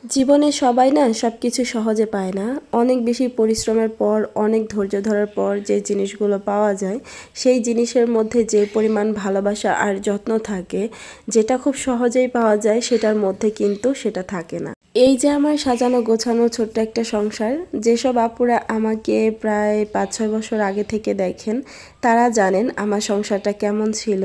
জীবনে সবাই না সবকিছু সহজে পায় না। অনেক বেশি পরিশ্রমের পর, অনেক ধৈর্য ধরার পর যে জিনিসগুলো পাওয়া যায়, সেই জিনিসের মধ্যে যে পরিমাণ ভালোবাসা আর যত্ন থাকে, যেটা খুব সহজেই পাওয়া যায় সেটার মধ্যে কিন্তু সেটা থাকে না। এই যে আমার সাজানো গোছানো ছোট্ট একটা সংসার, যেসব আপুরা আমাকে প্রায় ৫-৬ বছর আগে থেকে দেখেন, তারা জানেন আমার সংসারটা কেমন ছিল,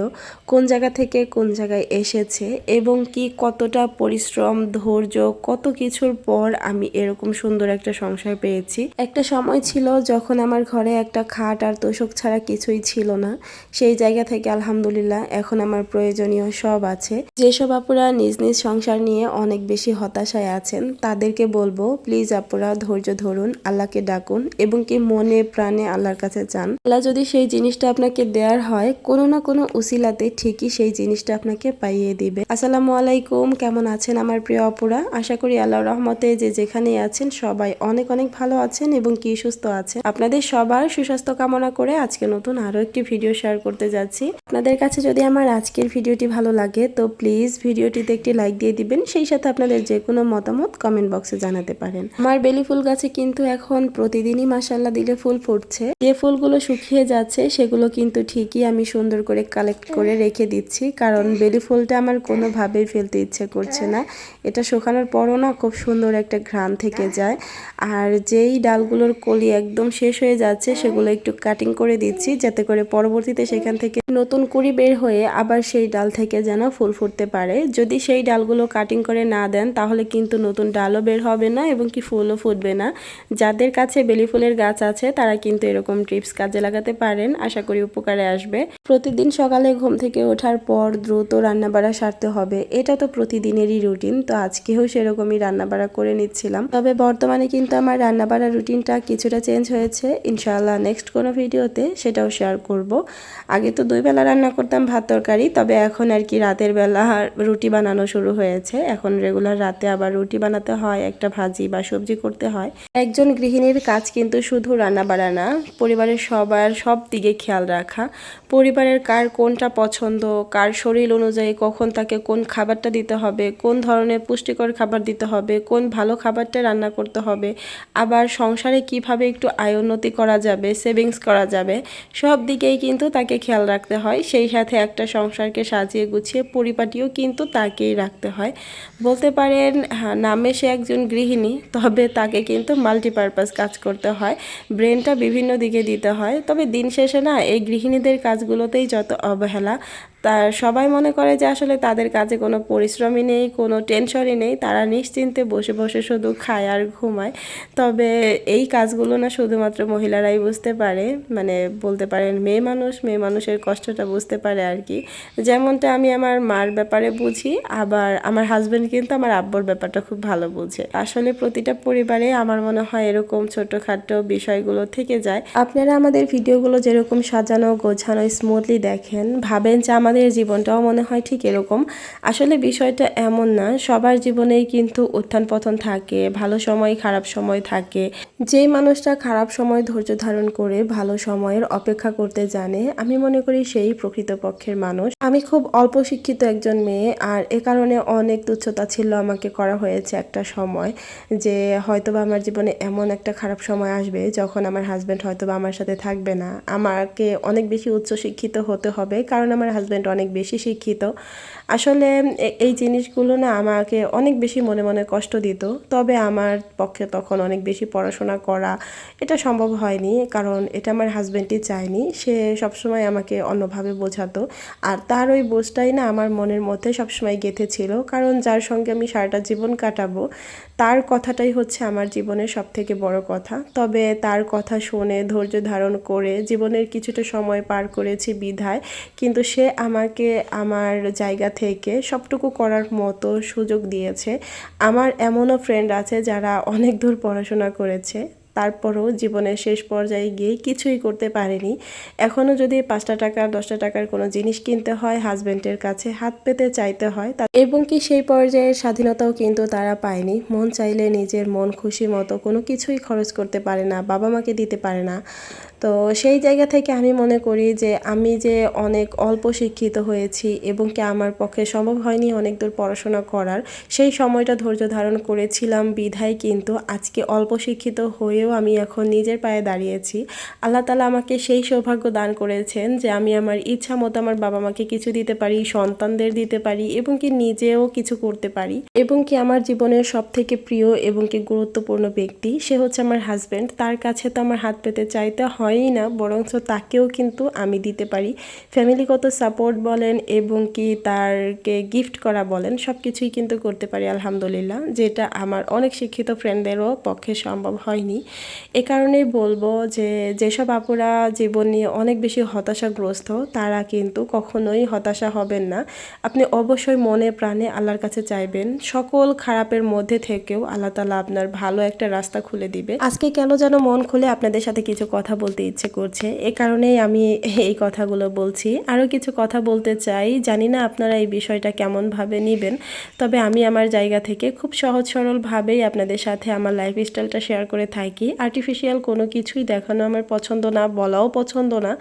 কোন জায়গা থেকে কোন জায়গায় এসেছে এবং কি কতটা পরিশ্রম, ধৈর্য, কত কিছুর পর আমি এরকম সুন্দর একটা সংসার পেয়েছি। একটা সময় ছিল যখন আমার ঘরে একটা খাট আর তোশক ছাড়া কিছুই ছিল না। সেই জায়গা থেকে আলহামদুলিল্লাহ এখন আমার প্রয়োজনীয় সব আছে। যেসব আপুরা নিজ নিজ সংসার নিয়ে অনেক বেশি হতাশায় আছেন, তাদেরকে বলবো প্লিজ আপুরা ধৈর্য ধরুন, আল্লাহকে ডাকুন এবং কি মনে প্রাণে আল্লাহর কাছে চান। আল্লাহ যদি সেই জিনিসটা আপনাকে দেওয়ার হয়, কোনো না কোনো উসিলাতে ঠিকই সেই জিনিসটা আপনাকে পাইয়ে দিবে। আসসালামু আলাইকুম, কেমন আছেন আমার প্রিয় আপুরা? আশা করি আল্লাহর রহমতে যে যেখানেই আছেন সবাই অনেক অনেক ভালো আছেন এবং কি সুস্থ আছেন। আপনাদের সবার সুস্বাস্থ্য কামনা করে আজকে নতুন আরো একটি ভিডিও শেয়ার করতে যাচ্ছি। আপনাদের কাছে যদি আমার আজকের ভিডিওটি ভালো লাগে তো প্লিজ ভিডিওটিতে একটি লাইক দিয়ে দিবেন, সেই সাথে আপনাদের যে কোনো মতামত কমেন্ট বক্সে জানাতে পারেন। আমার বেলি ফুল গাছে কিন্তু এখন প্রতিদিনই মাশাআল্লাহ দিলে ফুল ফুটছে। যে ফুলগুলো শুকিয়ে যাচ্ছে সেগুলো কিন্তু ঠিকই আমি সুন্দর করে কালেক্ট করে রেখে দিচ্ছি, কারণ বেলি ফুলটা আমার কোনোভাবেই ফেলতে ইচ্ছে করছে না। এটা শুকানোর পরও না খুব সুন্দর একটা ঘ্রাণ থেকে যায়। আর যেই ডালগুলোর কলি একদম শেষ হয়ে যাচ্ছে সেগুলো একটু কাটিং করে দিচ্ছি, যাতে করে পরবর্তীতে সেখান থেকে নতুন কুড়ি বের হয়ে আবার সেই ডাল থেকে যেন ফুল ফুটতে পারে। যদি সেই ডালগুলো কাটিং করে না দেন তাহলে কিন্তু নতুন ডালও বের হবে না এবং কি ফুলও ফুটবে না। যাদের কাছে বেলি ফুলের গাছ আছে তারা কিন্তু এরকম টিপস কাজে লাগাতে পারেন, আশা করি উপকারে আসবে। প্রতিদিন সকালে ঘুম থেকে ওঠার পর দ্রুত রান্নাবাড়া সারতে হবে, এটা তো প্রতিদিনেরই রুটিন। তো আজকেও সেরকমই রান্নাবাড়া করে নিচ্ছিলাম, তবে বর্তমানে কিন্তু আমার রান্নাবাড়া রুটিনটা কিছুটা চেঞ্জ হয়েছে। ইনশাআল্লাহ নেক্সট কোনো ভিডিওতে সেটাও শেয়ার করব। আগে তো 2 বেলা রান্না করতাম ভাত তরকারি, তবে এখন আর কি রাতের বেলা রুটি বানানো শুরু হয়েছে। এখন রেগুলার রাতে আবার রুটি বানাতে হয়, একটা ভাজি বা সবজি করতে হয়। একজন গৃহিণীর কাজ কিন্তু শুধু রান্না বাড়া না, পরিবারের সবার সব দিকে খেয়াল রাখা। পরিবারের কার কোনটা পছন্দ, কার শরীর অনুযায়ী কখন তাকে কোন খাবারটা দিতে হবে, কোন ধরনের পুষ্টিকর খাবার দিতে হবে, কোন ভালো খাবারটা রান্না করতে হবে, আবার সংসারে কিভাবে একটু আয় উন্নতি করা যাবে, সেভিংস করা যাবে, সব দিকেই কিন্তু তাকে খেয়াল রাখতে হয়। সেই সাথে একটা সংসারকে সাজিয়ে গুছিয়ে পরিপাটিও কিন্তু তাকেই রাখতে হয়। বলতে পারেন হ্যাঁ, নামে সে একজন গৃহিণী, তবে তাকে কিন্তু মাল্টিপারপাস কাজ করতে হয়, ব্রেনটা বিভিন্ন দিকে দিতে হয়। তবে দিন শেষে না এই গৃহিণীদের কাজগুলোতেই যত অবহেলা, তার সবাই মনে করে যে আসলে তাদের কাজে কোনো পরিশ্রমই নেই, কোনো টেনশনই নেই, তারা নিশ্চিন্তে বসে বসে শুধু খায় আর ঘুমায়। তবে এই কাজগুলো না শুধুমাত্র মহিলারাই বুঝতে পারে, মানে বলতে পারেন মেয়ে মানুষের কষ্টটা বুঝতে পারে আর কি। যেমনটা আমি আমার মার ব্যাপারে বুঝি, আবার আমার হাজব্যান্ড কিন্তু আমার আব্বুর ব্যাপারটা খুব ভালো বুঝে। আসলে প্রতিটা পরিবারে আমার মনে হয় এরকম ছোটখাটো বিষয়গুলো থেকে যায়। আপনারা আমাদের ভিডিওগুলো যেরকম সাজানো গোছানো স্মুথলি দেখেন, ভাবেন যে আমাদের জীবনটাও মনে হয় ঠিক এরকম। আসলে বিষয়টা এমন না, সবার জীবনেই কিন্তু উত্থান পতন থাকে, ভালো সময় খারাপ সময় থাকে। যেই মানুষটা খারাপ সময় ধৈর্য ধারণ করে ভালো সময়ের অপেক্ষা করতে জানে, আমি মনে করি সেই প্রকৃতপক্ষের মানুষ। আমি খুব অল্প শিক্ষিত একজন মেয়ে, আর এ কারণে অনেক তুচ্ছতা ছিল আমাকে করা হয়েছে একটা সময়, যে হয়তোবা আমার জীবনে এমন একটা খারাপ সময় আসবে যখন আমার হাজব্যান্ড হয়তোবা আমার সাথে থাকবে না, আমাকে অনেক বেশি উচ্চশিক্ষিত হতে হবে, কারণ আমার হাজব্যান্ড অনেক বেশি শিক্ষিত। আসলে এই জিনিসগুলো না আমাকে অনেক বেশি মনে মনে কষ্ট দিত। তবে আমার পক্ষে তখন অনেক বেশি পড়াশোনা করা এটা সম্ভব হয়নি, কারণ এটা আমার হাজব্যান্ডই চায়নি। সে সবসময় আমাকে অন্যভাবে বোঝাতো, আর তার ওই বোঝটাই না আমার মনের মধ্যে সবসময় গেঁথে ছিল, কারণ যার সঙ্গে আমি সারাটা জীবন কাটাবো তার কথাটাই হচ্ছে আমার জীবনের সবথেকে বড় কথা। তবে তার কথা শুনে ধৈর্য ধারণ করে জীবনের কিছুটা সময় পার করেছি বিধায় কিন্তু সে আমাকে আমার জায়গা থেকে সবটুকু করার মতো সুযোগ দিয়েছে। আমার এমনও ফ্রেন্ড আছে যারা অনেক দূর পড়াশোনা করেছে, তারপরও জীবনের শেষ পর্যায়ে গিয়ে কিছুই করতে পারেনি। এখনও যদি 5টা টাকা 10টা টাকার কোনো জিনিস কিনতে হয় হাজব্যান্ডের কাছে হাত পেতে চাইতে হয়, এবং কি সেই পর্যায়ের স্বাধীনতাও কিন্তু তারা পায়নি। মন চাইলে নিজের মন খুশি মতো কোনো কিছুই খরচ করতে পারে না, বাবা মাকে দিতে পারে না। তো সেই জায়গা থেকে আমি মনে করি যে আমি যে অনেক অল্প শিক্ষিত হয়েছি এবং কি আমার পক্ষে সম্ভব হয়নি অনেক দূর পড়াশোনা করার, সেই সময়টা ধৈর্য ধারণ করেছিলাম বিধায় কিন্তু আজকে অল্প শিক্ষিত হয়েও আমি এখন নিজের পায়ে দাঁড়িয়েছি। আল্লাহ তাআলা আমাকে সেই সৌভাগ্য দান করেছেন যে আমি আমার ইচ্ছা মতো আমার বাবা মাকে কিছু দিতে পারি, সন্তানদের দিতে পারি এবং কি নিজেও কিছু করতে পারি। এবং কি আমার জীবনের সবথেকে প্রিয় এবং কি গুরুত্বপূর্ণ ব্যক্তি সে হচ্ছে আমার হাজব্যান্ড। তার কাছে তো আমার হাত পেতে চাইতে হয়ই না, বরঞ্চ তাকেও কিন্তু আমি দিতে পারি। ফ্যামিলিগত সাপোর্ট বলেন এবং কি তারকে গিফট করা বলেন, সব কিছুই কিন্তু করতে পারি আলহামদুলিল্লাহ, যেটা আমার অনেক শিক্ষিত ফ্রেন্ডদেরও পক্ষে সম্ভব হয়নি। এ কারণেই বলবো যে যেসব আপুরা জীবন নিয়ে অনেক বেশি হতাশাগ্রস্ত তারা কিন্তু কখনোই হতাশা হবেন না। আপনি অবশ্যই মনে প্রাণে আল্লাহর কাছে চাইবেন, সকল খারাপের মধ্যে থেকেও আল্লাহ তাআলা আপনার ভালো একটা রাস্তা খুলে দিবে। আজকে কেন যেন মন খুলে আপনাদের সাথে কিছু কথা বলতে ইচ্ছে করছে, এ কারণেই আমি এই কথাগুলো বলছি। আরও কিছু কথা বলতে চাই, জানি না আপনারা এই বিষয়টা কেমনভাবে নেবেন, তবে আমি আমার জায়গা থেকে খুব সহজ সরলভাবেই আপনাদের সাথে আমার লাইফস্টাইলটা শেয়ার করে থাকি। আর্টিফিশিয়াল কোনো কিছুই দেখানো আমার পছন্দ না, বলাও পছন্দ না,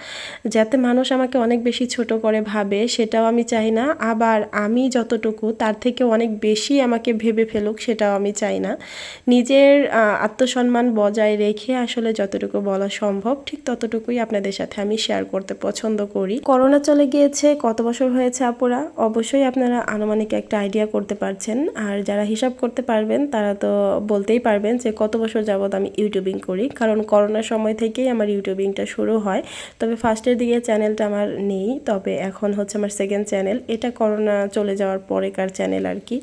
যাতে মানুষ আমাকে অনেক বেশি ছোট করে ভাবে সেটাও আমি চাই না, আবার আমি যতটুকু তার থেকে অনেক বেশি আমাকে ভেবে ফেলুক সেটাও আমি চাই না। নিজের আত্মসম্মান বজায় রেখে আসলে যতটুকু বলা সম্ভব ঠিক ততটুকুই আপনাদের সাথে আমি শেয়ার করতে পছন্দ করি। করোনা চলে গিয়েছে কত বছর হয়েছে আপুরা, অবশ্যই আপনারা আনুমানিক একটা আইডিয়া করতে পারছেন, আর যারা হিসাব করতে পারবেন তারা তো বলতেই পারবেন যে কত বছর যাবৎ আমি ইউটিউবিং করি, কারণ করোনার সময় থেকেই আমার ইউটিউবিংটা শুরু হয়। তবে ফার্স্টের দিকে চ্যানেলটা আমার নেই, তবে এখন হচ্ছে আমার সেকেন্ড চ্যানেল, এটা করোনা চলে যাওয়ার পরেকার চ্যানেল আর কি।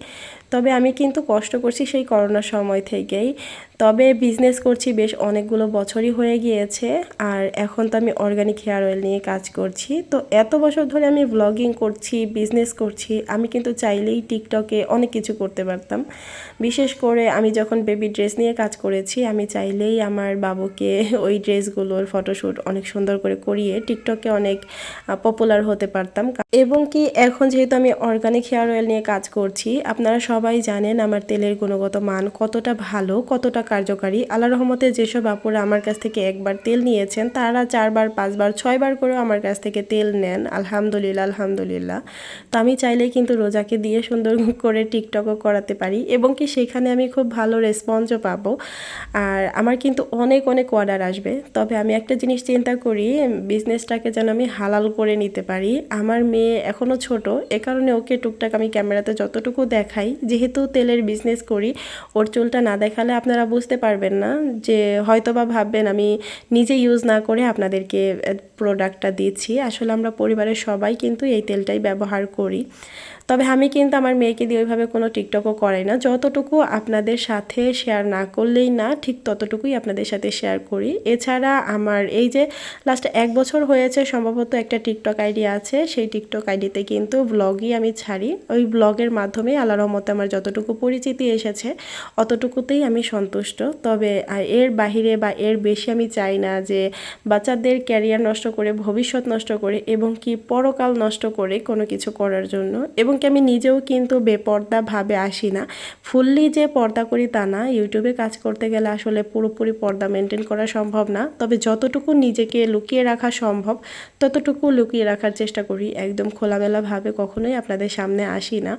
তবে আমি কিন্তু কষ্ট করছি সেই করোনার সময় থেকেই, তবে বিজনেস করছি বেশ অনেকগুলো বছরই হয়ে গিয়েছে, আর এখন তো আমি অর্গানিক হেয়ার অয়েল নিয়ে কাজ করছি। তো এত বছর ধরে আমি ব্লগিং করছি, বিজনেস করছি, আমি কিন্তু চাইলেই টিকটকে অনেক কিছু করতে পারতাম। বিশেষ করে আমি যখন বেবি ড্রেস নিয়ে কাজ করেছি, আমি চাইলেই আমার বাবুকে ওই ড্রেসগুলোর ফটোশ্যুট অনেক সুন্দর করে করিয়ে টিকটকে অনেক পপুলার হতে পারতাম। এবং কি এখন যেহেতু আমি অর্গানিক হেয়ার অয়েল নিয়ে কাজ করছি, আপনারা সবাই জানেন আমার তেলের গুণগত মান কতটা ভালো, কতটা কার্যকারী। আল্লাহর রহমতে যেসব আপুরা আমার কাছ থেকে একবার তেল নিয়েছেন তারা 4 বার 5 বার 6 বার করেও আমার কাছ থেকে তেল নেন, আলহামদুলিল্লাহ আলহামদুলিল্লাহ। তো আমি চাইলেই কিন্তু রোজাকে দিয়ে সুন্দর করে টিকটকও করাতে পারি এবং কি সেখানে আমি খুব ভালো রেসপন্সও পাবো, আর আমার কিন্তু অনেক অনেক অর্ডার আসবে। তবে আমি একটা জিনিস চিন্তা করি, বিজনেসটাকে যেন আমি হালাল করে নিতে পারি। আমার মেয়ে এখনও ছোট, এ কারণে ওকে টুকটাক আমি ক্যামেরাতে যতটুকু দেখাই, যেহেতু তেলের বিজনেস করি, ওর চুলটা না দেখালে আপনারা বুঝতে পারবেন না, যে হয়তো বা ভাববেন আমি নিজে ইউজ না করে আপনাদেরকে প্রোডাক্টটা দিচ্ছি। আসলে আমরা পরিবারের সবাই কিন্তু এই তেলটাই ব্যবহার করি। তবে আমি কিন্তু আমার মেয়েকে দিয়ে ওইভাবে কোনো টিকটকও করাই না, যতটুকু আপনাদের সাথে শেয়ার না করলেই না, ঠিক ততটুকুই আপনাদের সাথে শেয়ার করি। এছাড়া আমার এই যে লাস্ট 1 বছর হয়েছে সম্ভবত একটা টিকটক আইডি আছে, সেই টিকটক আইডিতে কিন্তু ব্লগই আমি ছাড়ি। ওই ব্লগের মাধ্যমে আল্লাহর রহমতে আমার যতটুকু পরিচিতি এসেছে অতটুকুতেই আমি সন্তুষ্ট। তবে এর বাহিরে বা এর বেশি আমি চাই না যে বাচ্চাদের ক্যারিয়ার নষ্ট করে, ভবিষ্যৎ নষ্ট করে এবং কি পরকাল নষ্ট করে কোনো কিছু করার জন্য। এবং কি আমি নিজেও কিন্তু বেপর্দাভাবে আসি না, ফুললি যে পর্দা করি তা না। ইউটিউবে কাজ করতে গেলে আসলে পুরোপুরি পর্দা মেনটেন করা সম্ভব না, তবে যতটুকু নিজেকে লুকিয়ে রাখা সম্ভব ততটুকু লুকিয়ে রাখার চেষ্টা করি, একদম খোলামেলাভাবে কখনোই আপনাদের সামনে আসি না।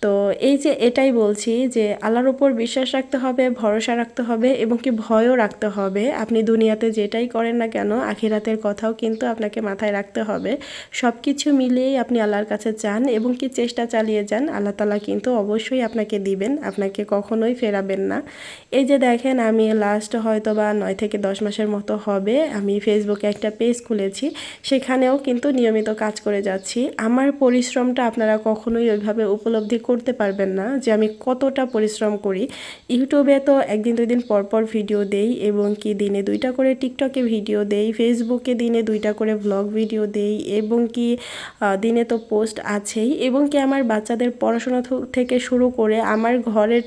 তো এই যে এটাই বলছি যে আল্লাহর উপর বিশ্বাস রাখতে হবে, ভরসা রাখতে হবে এবং কি ভয়ও রাখতে হবে। আপনি দুনিয়াতে যেটাই করেন না কেন আখিরাতের কথাও কিন্তু আপনাকে মাথায় রাখতে হবে। সব কিছু মিলিয়েই আপনি আল্লাহর কাছে চান এবং কি চেষ্টা চালিয়ে যান, আল্লাহ তাআলা কিন্তু অবশ্যই আপনাকে দিবেন, আপনাকে কখনোই ফেরাবেন না। এই যে দেখেন আমি লাস্ট হয়তো বা 9 থেকে 10 মাসের মতো হবে আমি ফেসবুকে একটা পেজ খুলেছি, সেখানেও কিন্তু নিয়মিত কাজ করে যাচ্ছি। আমার পরিশ্রমটা আপনারা কখনোই ওইভাবে উপলব্ধি করতে পারবেন না যে আমি কতটা পরিশ্রম করি। ইউটিউবে তো একদিন 2 দিন পর পর ভিডিও দেই এবং কি দিনে 2টা করে টিকটকে ভিডিও দেই, ফেসবুকে দিনে 2টা করে ব্লগ ভিডিও দেই এবং কি দিনে তো পোস্ট আছেই, এবং কি আমার বাচ্চাদের পড়াশোনা থেকে শুরু করে আমার ঘরের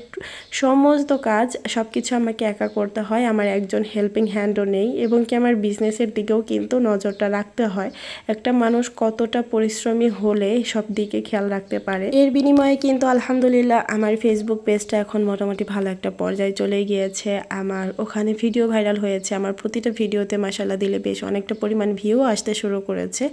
সমস্ত কাজ সব কিছু আমাকে একা করতে হয়, আমার একজন হেল্পিং হ্যান্ডও নেই। এবং কি আমার বিজনেসের দিকেও কিন্তু নজরটা রাখতে হয়। একটা মানুষ কতটা পরিশ্রমী হলে সব দিকে খেয়াল রাখতে পারে। এর বিনিময়ে কিন্তু আলহামদুলিল্লাহ আমার ফেসবুক পেজটা এখন মোটামুটি ভালো একটা পর্যায়ে চলে গিয়েছে। আমার ওখানে ভিডিও ভাইরাল হয়েছে। আমার প্রতিটা ভিডিওতে মাশাআল্লাহ দিলে বেশ অনেকটা পরিমাণ ভিউ আসতে শুরু করেছে।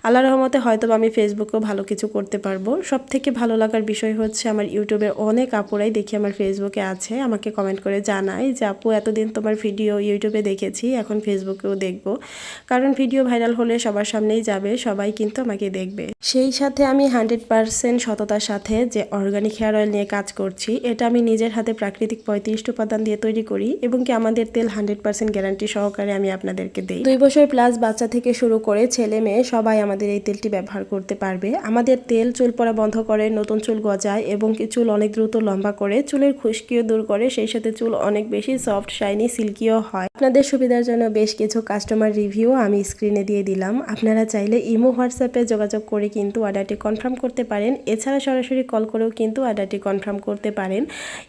আল্লাহর রহমতে হয়তো আমি ফেসবুকেও ভালো কিছু করতে পারবো। সবথেকে ভালো লাগার বিষয় হচ্ছে আমার ইউটিউবের অনেক আপুরাই দেখি আমার ফেসবুকে আছে, আমাকে কমেন্ট করে জানায় যে আপু এতদিন তোমার ভিডিও ইউটিউবে দেখেছি, এখন ফেসবুকেও দেখব। কারণ ভিডিও ভাইরাল হলে সবার সামনেই যাবে, সবাই কিন্তু আমাকে দেখবে। সেই সাথে আমি 100% সততার সাথে যে অর্গানিক হেয়ার অয়েল নিয়ে কাজ করছি, এটা আমি নিজের হাতে প্রাকৃতিক 35টি উপাদান দিয়ে তৈরি করি এবং কি আমাদের তেল 100% গ্যারান্টি সহকারে আমি আপনাদেরকে দিই। 2 বছর প্লাস বাচ্চা থেকে শুরু করে ছেলে মেয়ে সবাই আমাদের এই তেলটি ব্যবহার করতে পারবে। আমাদের তেল চুল পড়া বন্ধ করে, নতুন চুল গজায় এবং কি চুল অনেক দ্রুত লম্বা করে, চুলের খুশকিও দূর করে, সেই সাথে চুল অনেক বেশি সফট, শাইনি, সিল্কিও হয়। আপনাদের সুবিধার জন্য বেশ কিছু কাস্টমার রিভিউ আমি স্ক্রিনে দিয়ে দিলাম। আপনারা চাইলে ইমো হোয়াটসঅ্যাপে যোগাযোগ করে কিন্তু অর্ডারটি কনফার্ম করতে পারেন। এছাড়া সরাসরি কল করেও কিন্তু অর্ডারটি কনফার্ম করতে পারেন।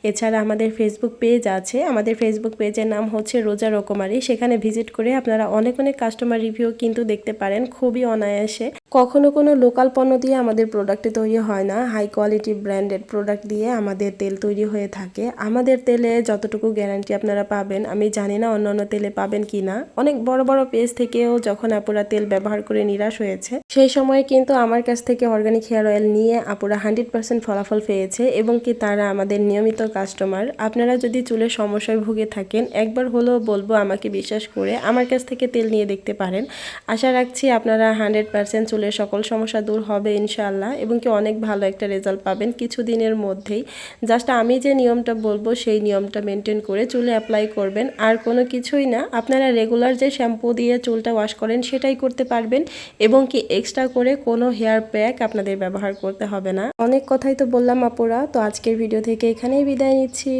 এছাড়া আমাদের ফেসবুক পেজ আছে। আমাদের ফেসবুক পেজের নাম হচ্ছে রোজা রকমারি। সেখানে ভিজিট করে আপনারা অনেক কাস্টমার রিভিউ কিন্তু দেখতে পারেন খুবই অনায়াসে। কখনো কোনো লোকাল পণ্য দিয়ে আমাদের প্রোডাক্টে তৈরি হয় না, হাই কোয়ালিটি ব্র্যান্ডেড প্রোডাক্ট দিয়ে আমাদের তেল তৈরি হয়ে থাকে। আমাদের তেলে যতটুকু গ্যারান্টি আপনারা পাবেন, আমি জানি না অন্যান্য তেলে পাবেন কি না। অনেক বড় বড় পেজ থেকেও যখন আপুরা তেল ব্যবহার করে নিরাশ হয়েছে, সেই সময় কিন্তু আমার কাছ থেকে অর্গানিক হেয়ার অয়েল নিয়ে আপুরা 100% ফলাফল পেয়েছে এবং কি তারা আমাদের নিয়মিত কাস্টমার। আপনারা যদি চুলের সমস্যায় ভুগে থাকেন, একবার হলেও বলবো আমাকে বিশ্বাস করে আমার কাছ থেকে তেল নিয়ে দেখতে পারেন। আশা রাখছি আপনারা 100% চুলের সকল সমস্যা দূর হবে ইনশাআল্লাহ এবং কি অনেক ভালো একটা রেজাল্ট পাবেন কিছুদিনের মধ্যেই। জাস্ট আমি যে নিয়মটা বলবো সেই নিয়মটা মেনটেন করে চুলে অ্যাপ্লাই করবেন, আর কোনো কিছুই না। আপনারা রেগুলার যে শ্যাম্পু দিয়ে চুলটা ওয়াশ করেন সেটাই করতে পারবেন এবং কি এক্সট্রা করে কোনো হেয়ার প্যাক আপনাদের ব্যবহার করতে হবে না। অনেক কথাই তো বললাম আপুরা, তো আজকের ভিডিও থেকে এখানেই বিদায় নিচ্ছি।